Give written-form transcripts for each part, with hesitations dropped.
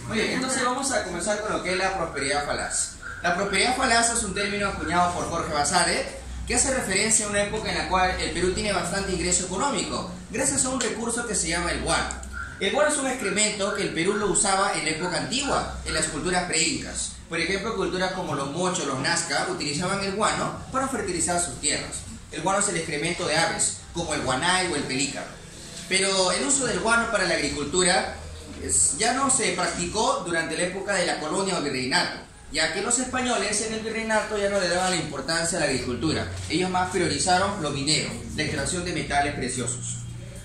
Muy bien, entonces vamos a comenzar con lo que es la prosperidad falaz. La prosperidad falaz es un término acuñado por Jorge Basadre que hace referencia a una época en la cual el Perú tiene bastante ingreso económico gracias a un recurso que se llama el guano. El guano es un excremento que el Perú lo usaba en la época antigua, en las culturas pre-incas. Por ejemplo, culturas como los mochos, los nazca, utilizaban el guano para fertilizar sus tierras. El guano es el excremento de aves, como el guanay o el pelícano. Pero el uso del guano para la agricultura ya no se practicó durante la época de la colonia o virreinato, ya que los españoles en el virreinato ya no le daban la importancia a la agricultura. Ellos más priorizaron lo minero, la extracción de metales preciosos.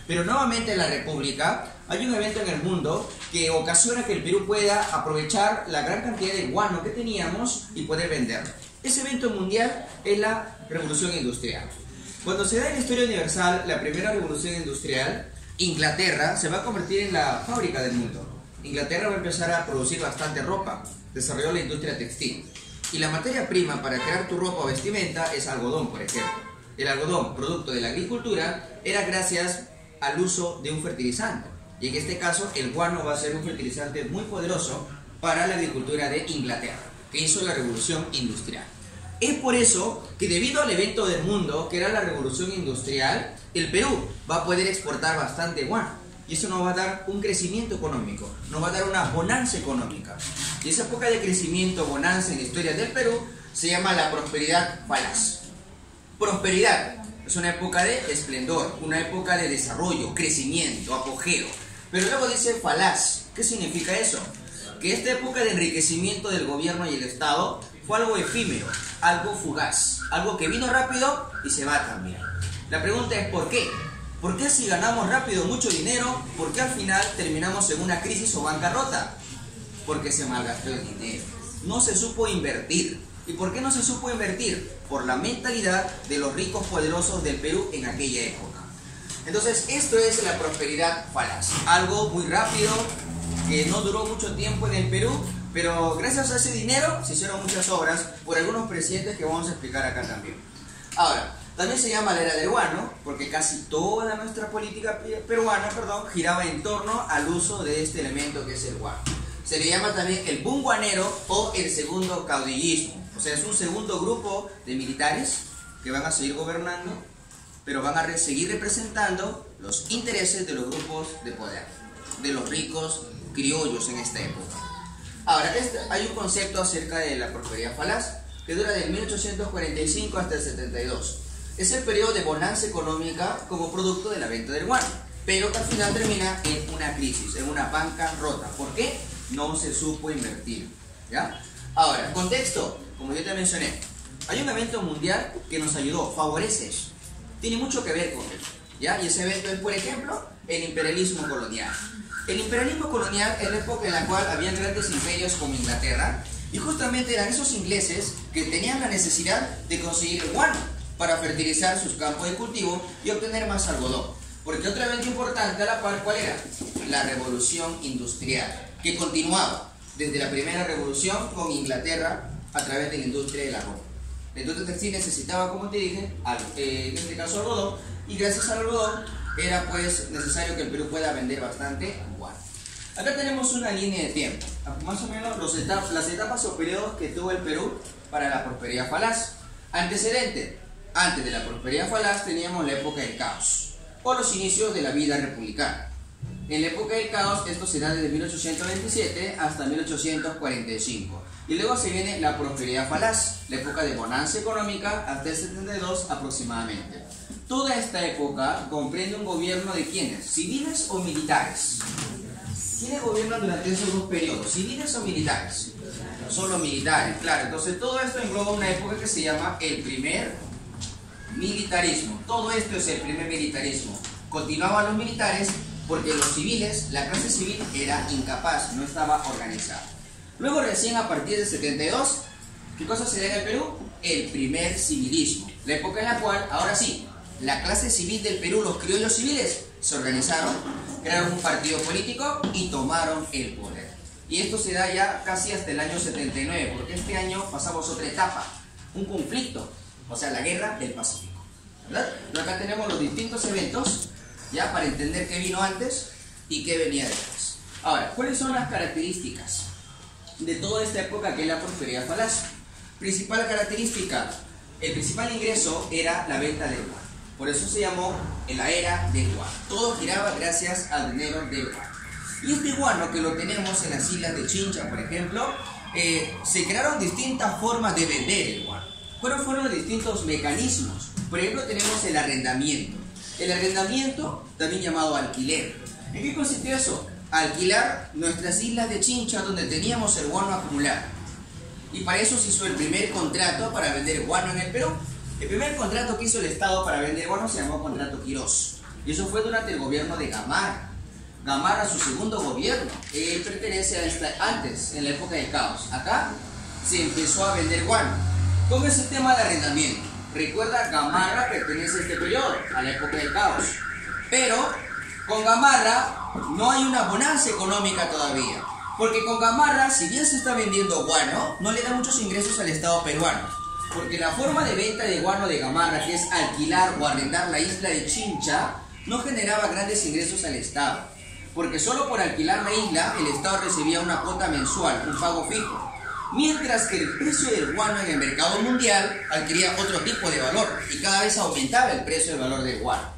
Pero nuevamente en la República hay un evento en el mundo que ocasiona que el Perú pueda aprovechar la gran cantidad de guano que teníamos y poder venderlo. Ese evento mundial es la Revolución Industrial. Cuando se da en la historia universal la primera revolución industrial, Inglaterra se va a convertir en la fábrica del mundo. Inglaterra va a empezar a producir bastante ropa, desarrolló la industria textil. Y la materia prima para crear tu ropa o vestimenta es algodón, por ejemplo. El algodón, producto de la agricultura, era gracias al uso de un fertilizante. Y en este caso, el guano va a ser un fertilizante muy poderoso para la agricultura de Inglaterra, que hizo la revolución industrial. Es por eso que debido al evento del mundo, que era la revolución industrial, el Perú va a poder exportar bastante guano. Y eso nos va a dar un crecimiento económico, nos va a dar una bonanza económica. Y esa época de crecimiento, bonanza en la historia del Perú, se llama la prosperidad falaz. Prosperidad es una época de esplendor, una época de desarrollo, crecimiento, apogeo. Pero luego dice falaz. ¿Qué significa eso? Que esta época de enriquecimiento del gobierno y el Estado fue algo efímero, algo fugaz, algo que vino rápido y se va también. La pregunta es ¿por qué? ¿Por qué si ganamos rápido mucho dinero, por qué al final terminamos en una crisis o bancarrota? Porque se malgastó el dinero, no se supo invertir. ¿Y por qué no se supo invertir? Por la mentalidad de los ricos poderosos del Perú en aquella época. Entonces esto es la prosperidad falaz, algo muy rápido, que no duró mucho tiempo en el Perú, pero gracias a ese dinero se hicieron muchas obras por algunos presidentes que vamos a explicar acá también. Ahora, también se llama la era del guano, porque casi toda nuestra política peruana, giraba en torno al uso de este elemento que es el guano. Se le llama también el boom guanero o el segundo caudillismo. O sea, es un segundo grupo de militares que van a seguir gobernando, pero van a seguir representando los intereses de los grupos de poder, de los ricos criollos en esta época. Ahora, hay un concepto acerca de la prosperidad falaz que dura del 1845 hasta el 72. Es el periodo de bonanza económica como producto de la venta del guano, pero que al final termina en una crisis, en una bancarrota. ¿Por qué? No se supo invertir. ¿Ya? Ahora, contexto, como yo te mencioné, hay un evento mundial que nos ayudó, favorece, tiene mucho que ver con él. ¿Ya? Y ese evento es, por ejemplo, el imperialismo colonial. El imperialismo colonial es la época en la cual habían grandes imperios como Inglaterra, y justamente eran esos ingleses que tenían la necesidad de conseguir el guano para fertilizar sus campos de cultivo y obtener más algodón. Porque otro evento importante a la par, ¿cuál era? La revolución industrial, que continuaba desde la primera revolución con Inglaterra a través de la industria de la ropa. La industria textil necesitaba, como te dije, en este caso algodón, y gracias al algodón era pues necesario que el Perú pueda vender bastante guano. Acá tenemos una línea de tiempo, más o menos las etapas o periodos que tuvo el Perú para la prosperidad falaz. Antecedente: antes de la prosperidad falaz teníamos la época del caos, o los inicios de la vida republicana. En la época del caos, esto se da desde 1827 hasta 1845. Y luego se viene la prosperidad falaz, la época de bonanza económica hasta el 72 aproximadamente. Toda esta época comprende un gobierno de ¿quiénes? ¿Civiles o militares? ¿Quiénes gobiernan durante esos dos periodos? ¿Civiles o militares? Solo militares, claro. Entonces todo esto engloba una época que se llama el primer militarismo. Todo esto es el primer militarismo. Continuaban los militares porque los civiles, la clase civil era incapaz, no estaba organizada. Luego recién a partir del 72, ¿qué cosa se da en el Perú? El primer civilismo. La época en la cual, ahora sí, la clase civil del Perú, los criollos civiles, se organizaron, crearon un partido político y tomaron el poder. Y esto se da ya casi hasta el año 79, porque este año pasamos otra etapa, un conflicto, o sea, la guerra del Pacífico, ¿verdad? Pero acá tenemos los distintos eventos, ya para entender qué vino antes y qué venía después. Ahora, ¿cuáles son las características de toda esta época que es la prosperidad falaz? Principal característica, el principal ingreso era la venta del guano. Por eso se llamó la era del guano. Todo giraba gracias al dinero del guano. Y este guano que lo tenemos en las islas de Chincha, por ejemplo, se crearon distintas formas de vender el guano. ¿Cuáles fueron los distintos mecanismos? Por ejemplo, tenemos el arrendamiento. El arrendamiento, también llamado alquiler. ¿En qué consistió eso? Alquilar nuestras islas de Chincha donde teníamos el guano acumulado. Y para eso se hizo el primer contrato para vender guano en el Perú. El primer contrato que hizo el Estado para vender guano se llamó Contrato Quirós. Y eso fue durante el gobierno de Gamarra. Gamarra, su segundo gobierno, él pertenece a antes, en la época del caos. Acá se empezó a vender guano. ¿Cómo es el tema del arrendamiento? Recuerda, Gamarra pertenece a este periodo, a la época del caos. Pero con Gamarra no hay una bonanza económica todavía. Porque con Gamarra, si bien se está vendiendo guano, no le da muchos ingresos al Estado peruano. Porque la forma de venta de guano de Gamarra, que es alquilar o arrendar la isla de Chincha, no generaba grandes ingresos al Estado. Porque solo por alquilar la isla, el Estado recibía una cuota mensual, un pago fijo. Mientras que el precio del guano en el mercado mundial adquiría otro tipo de valor y cada vez aumentaba el precio del valor del guano.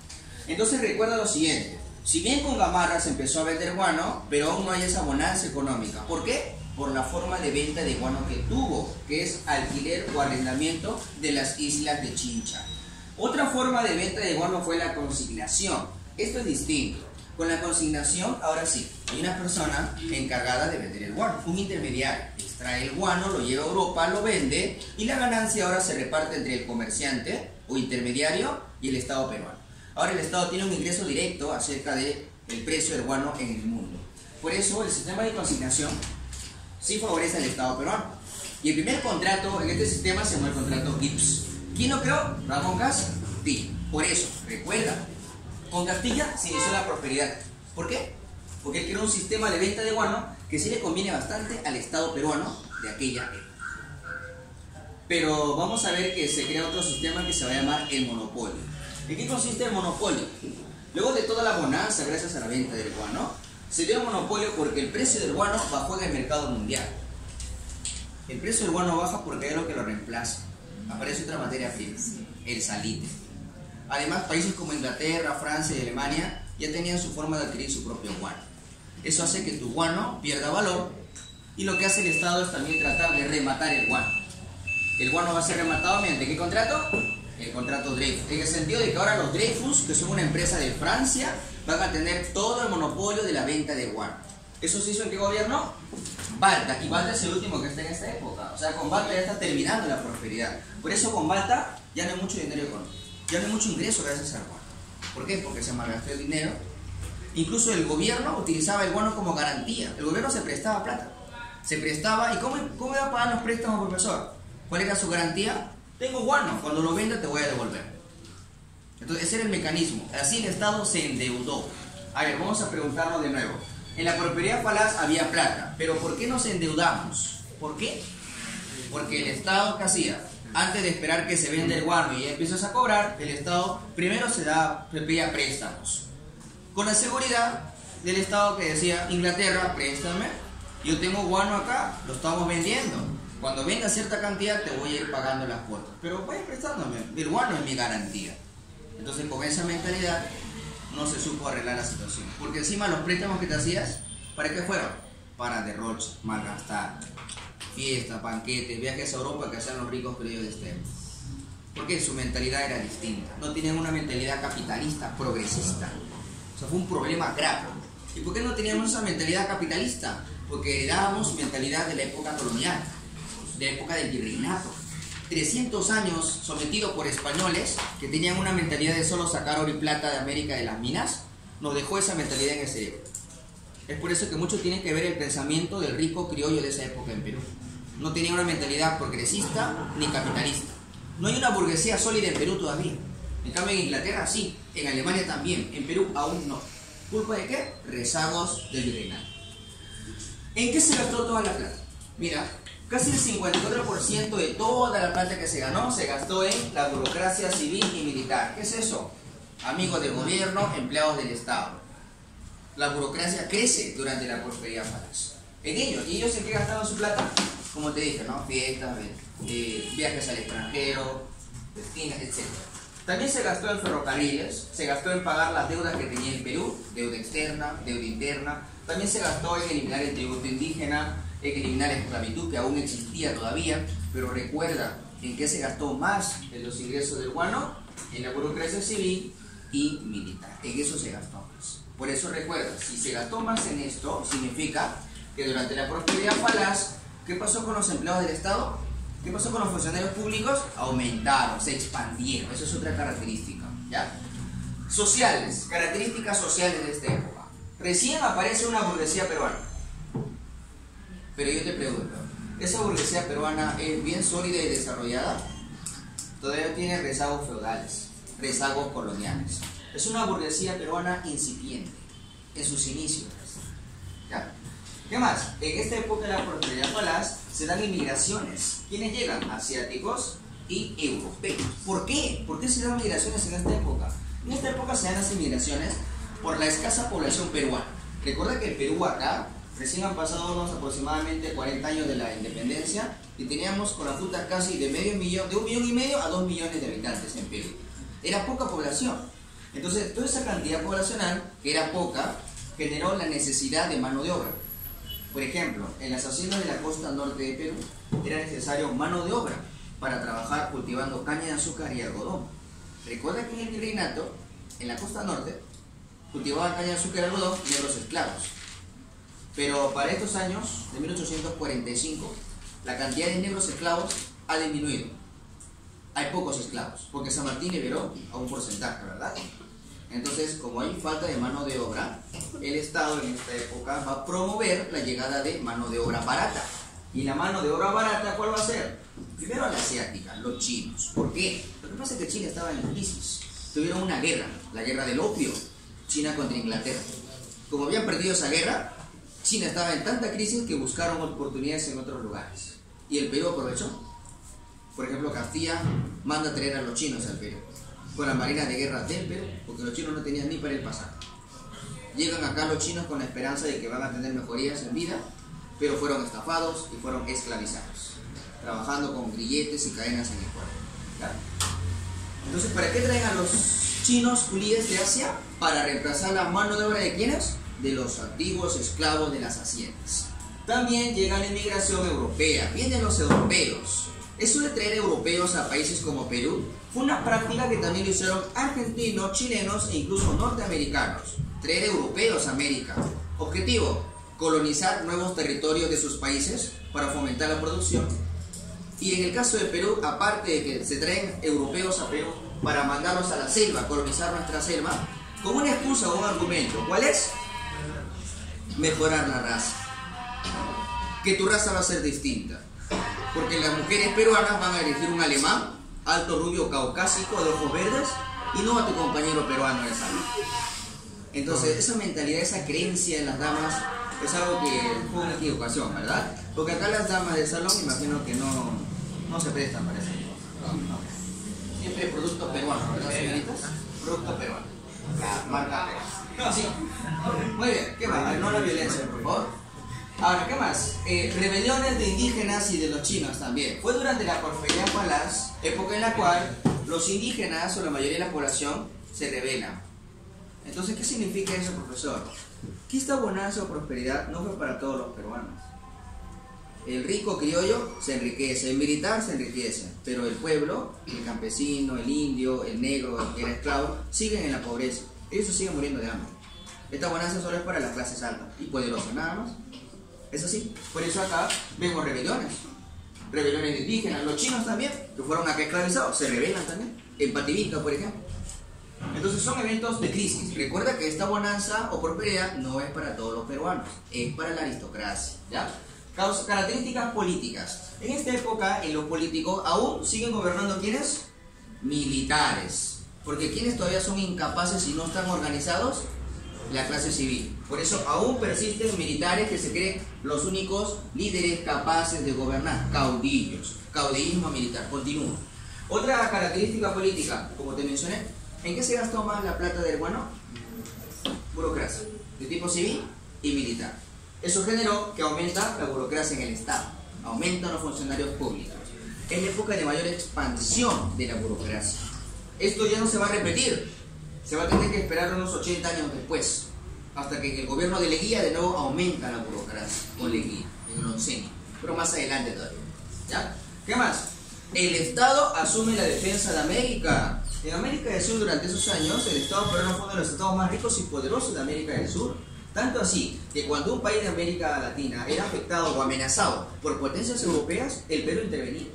Entonces recuerda lo siguiente, si bien con Gamarra se empezó a vender guano, pero aún no hay esa bonanza económica. ¿Por qué? Por la forma de venta de guano que tuvo, que es alquiler o arrendamiento de las islas de Chincha. Otra forma de venta de guano fue la consignación. Esto es distinto. Con la consignación, ahora sí, hay una persona encargada de vender el guano, un intermediario. Extrae el guano, lo lleva a Europa, lo vende y la ganancia ahora se reparte entre el comerciante o intermediario y el Estado peruano. Ahora el Estado tiene un ingreso directo acerca del precio del guano en el mundo. Por eso el sistema de consignación sí favorece al Estado peruano. Y el primer contrato en este sistema se llama el contrato Gibbs. ¿Quién lo creó? Ramón Castilla. Por eso, recuerda, con Castilla se inició la prosperidad. ¿Por qué? Porque él creó un sistema de venta de guano que sí le conviene bastante al Estado peruano de aquella época. Pero vamos a ver que se crea otro sistema que se va a llamar el monopolio. ¿En qué consiste el monopolio? Luego de toda la bonanza gracias a la venta del guano, se dio el monopolio porque el precio del guano bajó en el mercado mundial. El precio del guano baja porque hay algo que lo reemplaza. Aparece otra materia prima, el salite. Además, países como Inglaterra, Francia y Alemania ya tenían su forma de adquirir su propio guano. Eso hace que tu guano pierda valor y lo que hace el Estado es también tratar de rematar el guano. El guano va a ser rematado mediante ¿qué contrato? El contrato Dreyfus. En el sentido de que ahora los Dreyfus, que son una empresa de Francia, van a tener todo el monopolio de la venta de guano. ¿Eso se hizo en qué gobierno? Balta. Y Balta es el último que está en esta época. O sea, con Balta ya está terminando la prosperidad. Por eso con Balta ya no hay mucho dinero económico. Ya no hay mucho ingreso gracias al guano. ¿Por qué? Porque se malgastó el dinero. Incluso el gobierno utilizaba el guano como garantía. El gobierno se prestaba plata. Se prestaba. ¿Y cómo iba a pagar los préstamos, profesor? ¿Cuál era su garantía? Tengo guano. Cuando lo venda te voy a devolver. Entonces ese era el mecanismo. Así el Estado se endeudó. A ver, vamos a preguntarnos de nuevo. En la prosperidad falaz había plata. Pero ¿por qué nos endeudamos? ¿Por qué? Porque el Estado, ¿qué hacía? Antes de esperar que se venda el guano y ya empiezas a cobrar, el Estado primero se pedía préstamos. Con la seguridad del Estado que decía, Inglaterra, préstame, yo tengo guano acá, lo estamos vendiendo. Cuando venga cierta cantidad te voy a ir pagando las cuotas. Pero vaya prestándome, el guano es mi garantía. Entonces con esa mentalidad no se supo arreglar la situación. Porque encima los préstamos que te hacías, ¿para qué fueron? Para derroche, malgastar. Fiestas, banquetes, viajes a Europa que hacían los ricos criollos de este. Porque su mentalidad era distinta. No tenían una mentalidad capitalista, progresista. O sea, fue un problema grave. ¿Y por qué no teníamos esa mentalidad capitalista? Porque heredábamos mentalidad de la época colonial, de la época del virreinato. 300 años sometidos por españoles que tenían una mentalidad de solo sacar oro y plata de América de las minas, nos dejó esa mentalidad en ese época. Es por eso que mucho tiene que ver el pensamiento del rico criollo de esa época en Perú. No tenía una mentalidad progresista ni capitalista. No hay una burguesía sólida en Perú todavía. En cambio en Inglaterra sí, en Alemania también, en Perú aún no. ¿Culpa de qué? Rezagos del virreinato. ¿En qué se gastó toda la plata? Mira, casi el 54% de toda la plata que se ganó se gastó en la burocracia civil y militar. ¿Qué es eso? Amigos del gobierno, empleados del Estado. La burocracia crece durante la prosperidad falaz. En ellos, ¿y ellos en qué gastaban su plata? Como te dije, ¿no? Fiestas, viajes al extranjero, destinos, etc. También se gastó en ferrocarriles, se gastó en pagar las deudas que tenía el Perú, deuda externa, deuda interna. También se gastó en eliminar el tributo indígena, en eliminar la esclavitud, que aún existía todavía, pero recuerda en qué se gastó más de los ingresos del guano, en la burocracia civil y militar. En eso se gastó más. Por eso recuerda, si se gastó más en esto, significa que durante la prosperidad falaz, ¿qué pasó con los empleados del Estado? ¿Qué pasó con los funcionarios públicos? Aumentaron, se expandieron. Eso es otra característica, ¿ya? Sociales, características sociales de esta época. Recién aparece una burguesía peruana. Pero yo te pregunto, ¿esa burguesía peruana es bien sólida y desarrollada? Todavía tiene rezagos feudales, rezagos coloniales. Es una burguesía peruana incipiente, en sus inicios. ¿Ya? ¿Qué más? En esta época de la prosperidad falaz se dan inmigraciones. ¿Quiénes llegan? Asiáticos y europeos. ¿Por qué? ¿Por qué se dan migraciones en esta época? En esta época se dan las inmigraciones por la escasa población peruana. Recuerda que el Perú acá, recién han pasado unos aproximadamente 40 años de la independencia y teníamos con la fruta casi de medio millón, de 1,5 millones a 2 millones de habitantes en Perú. Era poca población. Entonces, toda esa cantidad poblacional, que era poca, generó la necesidad de mano de obra. Por ejemplo, en las haciendas de la costa norte de Perú era necesario mano de obra para trabajar cultivando caña de azúcar y algodón. Recuerda que en el virreinato, en la costa norte, cultivaban caña de azúcar y algodón negros esclavos. Pero para estos años, de 1845, la cantidad de negros esclavos ha disminuido. Hay pocos esclavos, porque San Martín liberó a un porcentaje, ¿verdad? Entonces, como hay falta de mano de obra, el Estado en esta época va a promover la llegada de mano de obra barata. ¿Y la mano de obra barata cuál va a ser? Primero la asiática, los chinos. ¿Por qué? Lo que pasa es que China estaba en crisis. Tuvieron una guerra, la guerra del opio, China contra Inglaterra. Como habían perdido esa guerra, China estaba en tanta crisis que buscaron oportunidades en otros lugares. ¿Y el Perú aprovechó? Por ejemplo, Castilla manda a traer a los chinos al Perú, con la marina de guerra del Perú, porque los chinos no tenían ni para el pasaje. Llegan acá los chinos con la esperanza de que van a tener mejorías en vida, pero fueron estafados y fueron esclavizados, trabajando con grilletes y cadenas en el cuerpo. ¿Claro? Entonces, ¿para qué traen a los chinos líderes de Asia? Para reemplazar la mano de obra de ¿quiénes? De los antiguos esclavos de las haciendas. También llega la inmigración europea, vienen los europeos. Eso de traer europeos a países como Perú fue una práctica que también lo hicieron argentinos, chilenos e incluso norteamericanos. Traer europeos a América. Objetivo, colonizar nuevos territorios de sus países para fomentar la producción. Y en el caso de Perú, aparte de que se traen europeos a Perú para mandarlos a la selva, colonizar nuestra selva, con una excusa o un argumento. ¿Cuál es? Mejorar la raza. Que tu raza va a ser distinta. Porque las mujeres peruanas van a elegir un alemán, alto, rubio, caucásico, de ojos verdes, y no a tu compañero peruano de salud. Entonces, esa mentalidad, esa creencia en las damas, es algo que fue una equivocación, ¿verdad? Porque acá las damas del salón, imagino que no se prestan para eso. No. Siempre producto peruano, ¿verdad, señoritas? Producto peruano. La marca peruana. Sí. Muy bien, ¿qué más? No la violencia, por favor. Ahora, ¿qué más? Rebeliones de indígenas y de los chinos también. Fue durante la prosperidad falaz, época en la cual los indígenas o la mayoría de la población se rebelan. Entonces, ¿qué significa eso, profesor? Que esta bonanza o prosperidad no fue para todos los peruanos. El rico criollo se enriquece, el militar se enriquece, pero el pueblo, el campesino, el indio, el negro, el que era esclavo, siguen en la pobreza. Ellos se siguen muriendo de hambre. Esta bonanza solo es para las clases altas y poderosas, nada más. Es así. Por eso acá vemos rebeliones. Rebeliones indígenas. Los chinos también, que fueron acá esclavizados, se rebelan también. En Pativilca, por ejemplo. Entonces son eventos de crisis. Recuerda que esta bonanza o prosperidad no es para todos los peruanos, es para la aristocracia, ¿ya? Características políticas. En esta época, en lo político, aún siguen gobernando ¿quiénes? Militares. Porque ¿quiénes todavía son incapaces y no están organizados? La clase civil. Por eso aún persisten militares que se creen los únicos líderes capaces de gobernar. Caudillos. Caudillismo militar. Continúa. Otra característica política, como te mencioné, ¿en qué se gastó más la plata del guano? Burocracia. de tipo civil y militar. Eso generó que aumenta la burocracia en el Estado, aumentan los funcionarios públicos. Es la época de mayor expansión de la burocracia. Esto ya no se va a repetir, se va a tener que esperar unos 80 años después, hasta que en el gobierno de Leguía de nuevo aumenta la burocracia, con Leguía, en el oncenio, pero más adelante todavía. ¿Ya? ¿Qué más? El Estado asume la defensa de América. En América del Sur durante esos años, el Estado peruano fue uno de los estados más ricos y poderosos de América del Sur. Tanto así que cuando un país de América Latina era afectado o amenazado por potencias europeas, el Perú intervenía.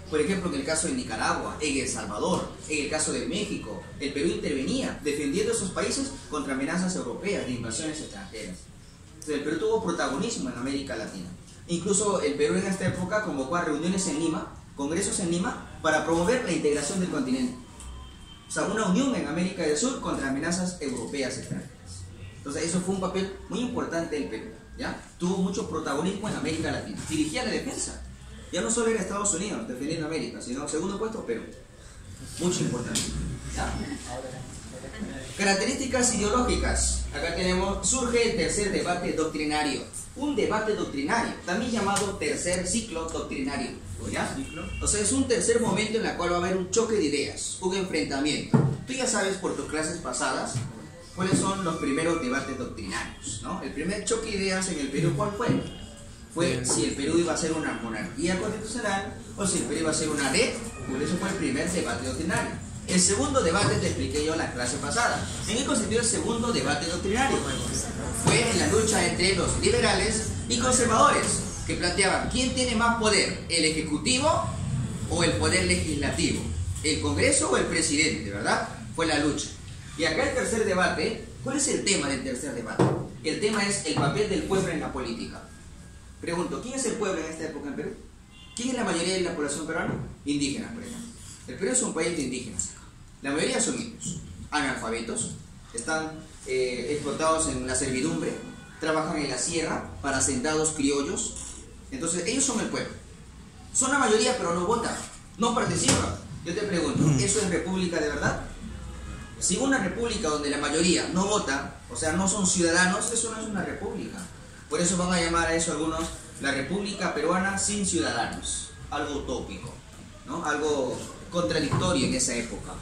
Por ejemplo, en el caso de Nicaragua, en El Salvador, en el caso de México, el Perú intervenía defendiendo a esos países contra amenazas europeas de invasiones extranjeras. Entonces, el Perú tuvo protagonismo en América Latina. Incluso el Perú en esta época convocó a reuniones en Lima, congresos en Lima, para promover la integración del continente. O sea, una unión en América del Sur contra amenazas europeas extranjeras. Entonces, eso fue un papel muy importante del Perú, ¿ya? Tuvo mucho protagonismo en América Latina. Dirigía la defensa. Ya no solo era Estados Unidos defendiendo América, sino segundo puesto Perú. Mucho importante. ¿Ya? Características ideológicas. Acá tenemos, surge el tercer debate doctrinario. Un debate doctrinario, también llamado tercer ciclo doctrinario. ¿Ya? O sea, es un tercer momento en el cual va a haber un choque de ideas, un enfrentamiento. Tú ya sabes por tus clases pasadas cuáles son los primeros debates doctrinarios, ¿no? El primer choque de ideas en el Perú, ¿cuál fue? Fue si el Perú iba a ser una monarquía constitucional o si el Perú iba a ser una red. Por eso fue el primer debate doctrinario. El segundo debate te expliqué yo en la clase pasada. ¿En qué consistió el segundo debate doctrinario? Fue en la lucha entre los liberales y conservadores, que planteaban quién tiene más poder, el ejecutivo o el poder legislativo, el Congreso o el presidente, ¿verdad? Fue la lucha. Y acá el tercer debate, ¿cuál es el tema del tercer debate? El tema es el papel del pueblo en la política. Pregunto, ¿quién es el pueblo en esta época en Perú? ¿Quién es la mayoría de la población peruana? Indígenas, por ejemplo. El Perú es un país de indígenas. La mayoría son indios, analfabetos, están explotados en la servidumbre, trabajan en la sierra para hacendados criollos. Entonces, ellos son el pueblo. Son la mayoría, pero no votan, no participan. Yo te pregunto, ¿eso es república de verdad? Si una república donde la mayoría no vota, o sea, no son ciudadanos, eso no es una república. Por eso van a llamar a eso algunos la República Peruana sin ciudadanos. Algo utópico, ¿no? Algo contradictorio en esa época.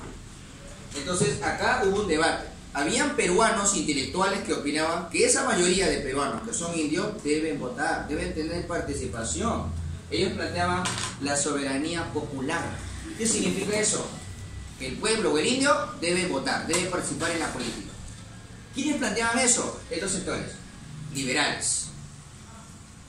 Entonces, acá hubo un debate. Habían peruanos intelectuales que opinaban que esa mayoría de peruanos que son indios deben votar, deben tener participación. Ellos planteaban la soberanía popular. ¿Qué significa eso? Que el pueblo o el indio debe votar, debe participar en la política. ¿Quiénes planteaban eso? Estos sectores liberales.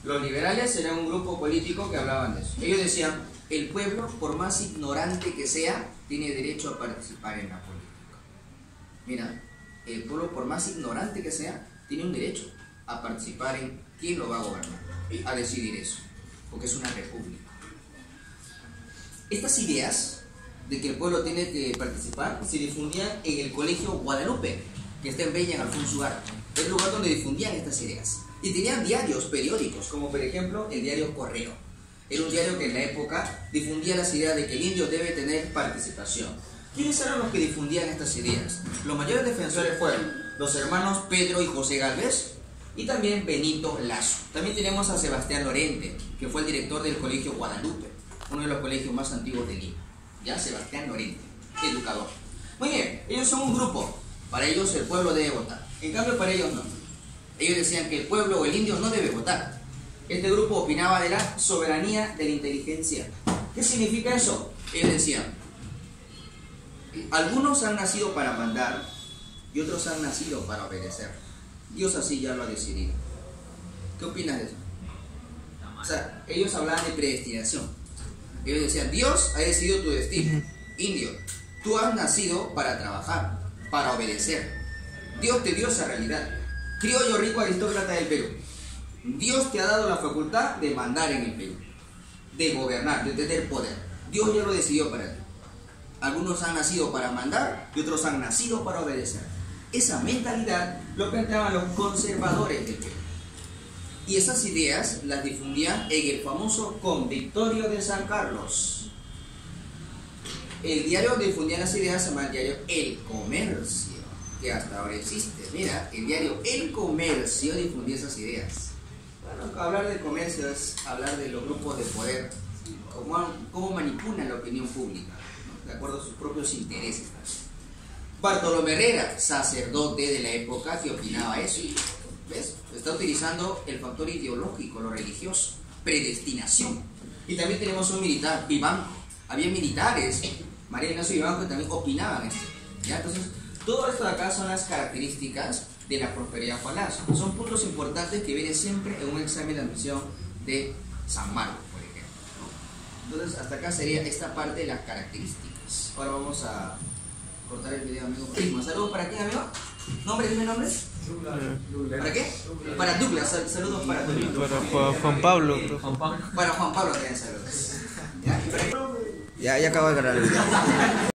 Los liberales eran un grupo político que hablaban de eso. Ellos decían, el pueblo, por más ignorante que sea, tiene derecho a participar en la política. Mira, el pueblo, por más ignorante que sea, tiene un derecho a participar en quién lo va a gobernar, a decidir eso, porque es una república. Estas ideas de que el pueblo tiene que participar se difundían en el Colegio Guadalupe, que está en Bella, en Alfonso Ugarte. Es el lugar donde difundían estas ideas. Y tenían diarios, periódicos, como por ejemplo el diario Correo. Era un diario que en la época difundía las ideas de que el indio debe tener participación. ¿Quiénes eran los que difundían estas ideas? Los mayores defensores fueron los hermanos Pedro y José Gálvez y también Benito Lazo. También tenemos a Sebastián Lorente, que fue el director del Colegio Guadalupe, uno de los colegios más antiguos de Lima. Ya, Sebastián Lorente, educador. Muy bien, ellos son un grupo. Para ellos el pueblo debe votar. En cambio, para ellos no. Ellos decían que el pueblo o el indio no debe votar. Este grupo opinaba de la soberanía de la inteligencia. ¿Qué significa eso? Ellos decían, algunos han nacido para mandar y otros han nacido para obedecer. Dios así ya lo ha decidido. ¿Qué opinas de eso? O sea, ellos hablaban de predestinación. Ellos decían, Dios ha decidido tu destino. Indio, tú has nacido para trabajar, para obedecer. Dios te dio esa realidad. Criollo rico aristócrata del Perú. Dios te ha dado la facultad de mandar en el Perú, de gobernar, de tener poder. Dios ya lo decidió para ti. Algunos han nacido para mandar y otros han nacido para obedecer. Esa mentalidad lo planteaban los conservadores del Perú. Y esas ideas las difundían en el famoso Convictorio de San Carlos. El diario donde difundían las ideas se llama el diario El Comercio, que hasta ahora existe. Mira, el diario El Comercio difundió esas ideas. Bueno, hablar de comercio es hablar de los grupos de poder, cómo manipulan la opinión pública, ¿no? De acuerdo a sus propios intereses. Bartolomé Herrera, sacerdote de la época, que opinaba eso. ¿Ves? Está utilizando el factor ideológico, lo religioso, predestinación. Y también tenemos un militar, Vivanco. Había militares, María Ignacio Vivanco, que también opinaban esto. ¿Ya? Entonces, todo esto de acá son las características de la prosperidad falaz. Son puntos importantes que vienen siempre en un examen de admisión de San Marcos, por ejemplo, ¿no? Entonces, hasta acá sería esta parte de las características. Ahora vamos a cortar el video, amigo. ¿Saludos para quién, amigo? ¿Nombre? Dime nombre. ¿Para qué? Para Douglas. Saludos para Douglas. Para Juan Pablo. Para Juan Pablo también saludos. Ya acabo de grabar el video.